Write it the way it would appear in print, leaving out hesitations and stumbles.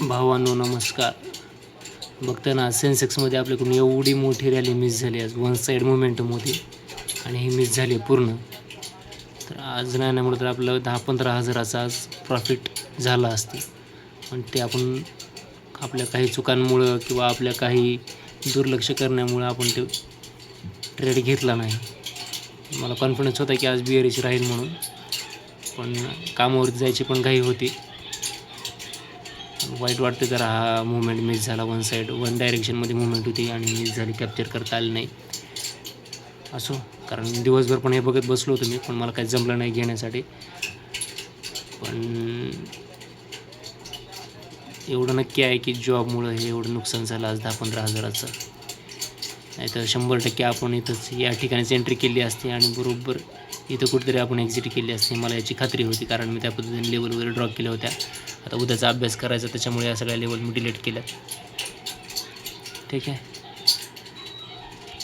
भावांनो नमस्कार. बघता ना सेन्सेक्समध्ये आपल्याकडून एवढी मोठी रॅली मिस झाली आज वन साईड मोमेंटम होती आणि ही मिस झाली पूर्ण. तर आज नाही म्हणलं तर आपलं 10-15 हजाराचा आज प्रॉफिट झालं असतं, पण ते आपण आपल्या काही चुकांमुळं किंवा आपल्या काही दुर्लक्ष करण्यामुळं आपण ते ट्रेड घेतला नाही. मला कॉन्फिडन्स होता की आज बिअरची राहील म्हणून, पण कामावरती जायची पण घाई होती. वाईट वाटते जरा हा मुवमेंट मिस झाला. वन डायरेक्शनमध्ये मुवमेंट होती आणि मिस झाली, कॅप्चर करता आली नाही. असो, कारण दिवसभर पण हे बघत बसलो होतो मी, पण मला काही जमलं नाही घेण्यासाठी. पण एवढं नक्की आहे की जॉबमुळं हे एवढं नुकसान झालं आज 10-15 हजाराचं. नाही तर 100% आपण इथंच या ठिकाणीच एंट्री केली असते आणि बरोबर इथं कुठेतरी आपण एक्झिट केली असते. मला याची खात्री होती, कारण मी त्या पद्धतीने लेवल वगैरे ड्रॉ केल्या होत्या. आता उद्याचा अभ्यास करायचा, त्याच्यामुळे या सगळ्या लेवल मी डिलीट केल्या. ठीक आहे.